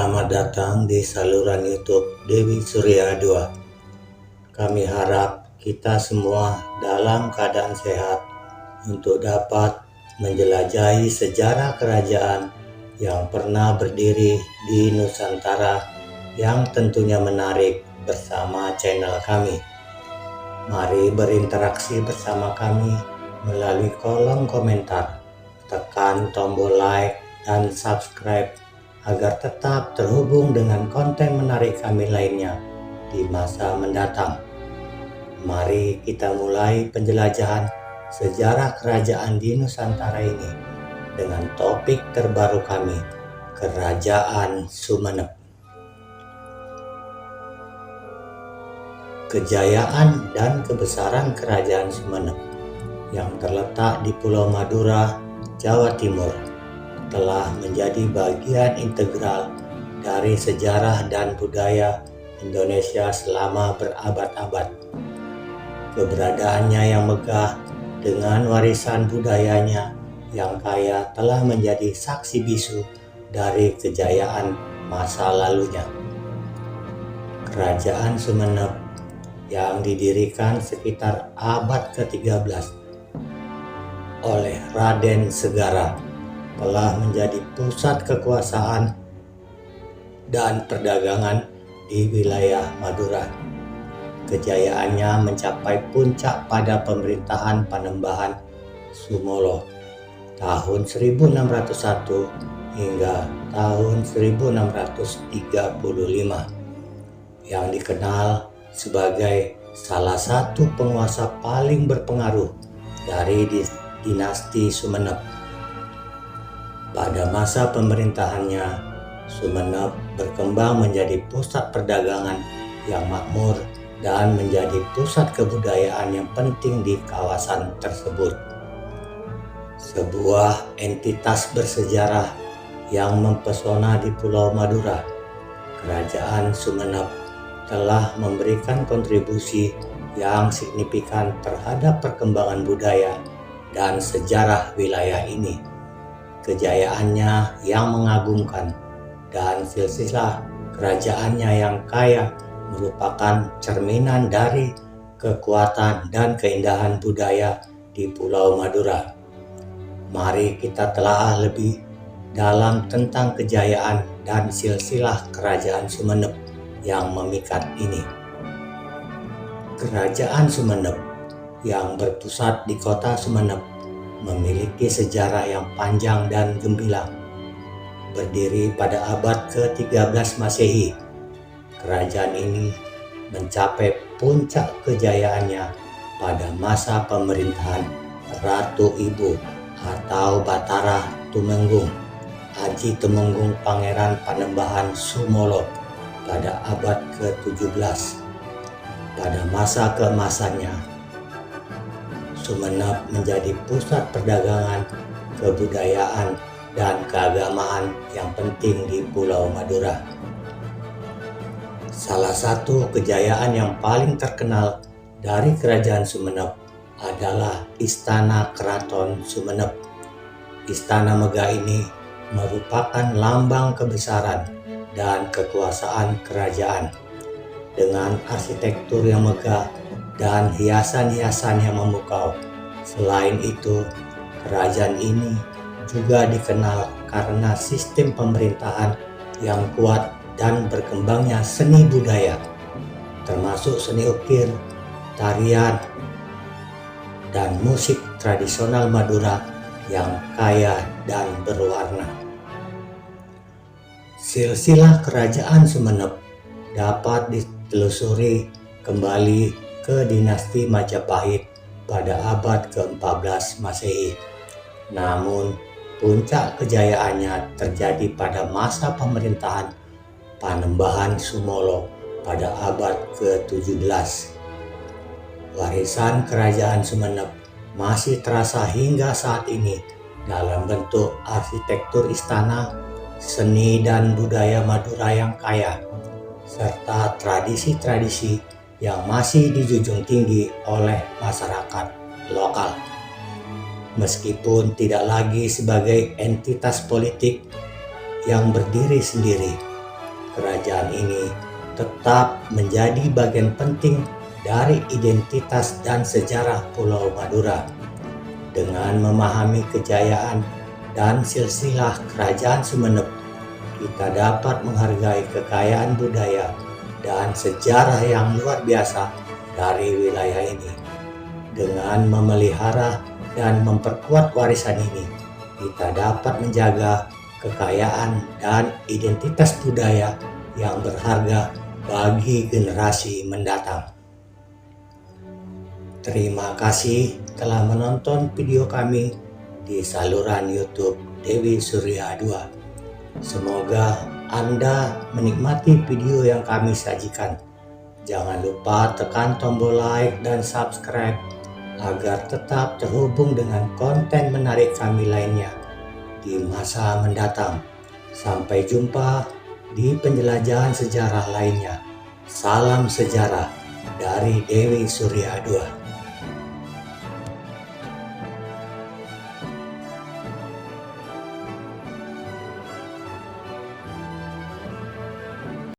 Selamat datang di saluran YouTube Dewi Surya 2. Kami harap kita semua dalam keadaan sehat untuk dapat menjelajahi sejarah kerajaan yang pernah berdiri di Nusantara yang tentunya menarik bersama channel kami. Mari berinteraksi bersama kami melalui kolom komentar, tekan tombol like dan subscribe agar tetap terhubung dengan konten menarik kami lainnya di masa mendatang. Mari kita mulai penjelajahan sejarah kerajaan di Nusantara ini dengan topik terbaru kami, Kerajaan Sumenep. Kejayaan dan kebesaran Kerajaan Sumenep yang terletak di Pulau Madura, Jawa Timur telah menjadi bagian integral dari sejarah dan budaya Indonesia selama berabad-abad. Keberadaannya yang megah dengan warisan budayanya yang kaya telah menjadi saksi bisu dari kejayaan masa lalunya. Kerajaan Sumenep yang didirikan sekitar abad ke-13 oleh Raden Segara telah menjadi pusat kekuasaan dan perdagangan di wilayah Madura. Kejayaannya mencapai puncak pada pemerintahan Panembahan Sumolo tahun 1601 hingga tahun 1635 yang dikenal sebagai salah satu penguasa paling berpengaruh dari dinasti Sumenep. Pada masa pemerintahannya, Sumenep berkembang menjadi pusat perdagangan yang makmur dan menjadi pusat kebudayaan yang penting di kawasan tersebut. Sebuah entitas bersejarah yang mempesona di Pulau Madura, Kerajaan Sumenep telah memberikan kontribusi yang signifikan terhadap perkembangan budaya dan sejarah wilayah ini. Kejayaannya yang mengagumkan dan silsilah kerajaannya yang kaya merupakan cerminan dari kekuatan dan keindahan budaya di Pulau Madura. Mari kita telah lebih dalam tentang kejayaan dan silsilah kerajaan Sumenep yang memikat ini. Kerajaan Sumenep yang berpusat di kota Sumenep memiliki sejarah yang panjang dan gemilang. Berdiri pada abad ke-13 Masehi, kerajaan ini mencapai puncak kejayaannya pada masa pemerintahan Ratu Ibu atau Batara Tumenggung, Aji Tumenggung Pangeran Panembahan Sumolo pada abad ke-17. Pada masa keemasannya, Sumenep menjadi pusat perdagangan, kebudayaan, dan keagamaan yang penting di Pulau Madura. Salah satu kejayaan yang paling terkenal dari Kerajaan Sumenep adalah Istana Keraton Sumenep. Istana megah ini merupakan lambang kebesaran dan kekuasaan kerajaan. Dengan arsitektur yang megah dan hiasan-hiasan yang memukau. Selain itu, kerajaan ini juga dikenal karena sistem pemerintahan yang kuat dan berkembangnya seni budaya, termasuk seni ukir, tarian, dan musik tradisional Madura yang kaya dan berwarna. Silsilah kerajaan Sumenep dapat ditelusuri kembali ke dinasti Majapahit pada abad ke-14 Masehi. Namun, puncak kejayaannya terjadi pada masa pemerintahan Panembahan Sumolo pada abad ke-17. Warisan Kerajaan Sumenep masih terasa hingga saat ini dalam bentuk arsitektur istana, seni dan budaya Madura yang kaya, serta tradisi-tradisi yang masih dijunjung tinggi oleh masyarakat lokal. Meskipun tidak lagi sebagai entitas politik yang berdiri sendiri, kerajaan ini tetap menjadi bagian penting dari identitas dan sejarah Pulau Madura. Dengan memahami kejayaan dan silsilah kerajaan Sumeneb, kita dapat menghargai kekayaan budaya dan sejarah yang luar biasa dari wilayah ini. Dengan memelihara dan memperkuat warisan ini, kita dapat menjaga kekayaan dan identitas budaya yang berharga bagi generasi mendatang. Terima kasih telah menonton video kami di saluran YouTube Dewi Surya 2. Semoga Anda menikmati video yang kami sajikan. Jangan lupa tekan tombol like dan subscribe agar tetap terhubung dengan konten menarik kami lainnya di masa mendatang. Sampai jumpa di penjelajahan sejarah lainnya. Salam sejarah dari Dewi Surya 2.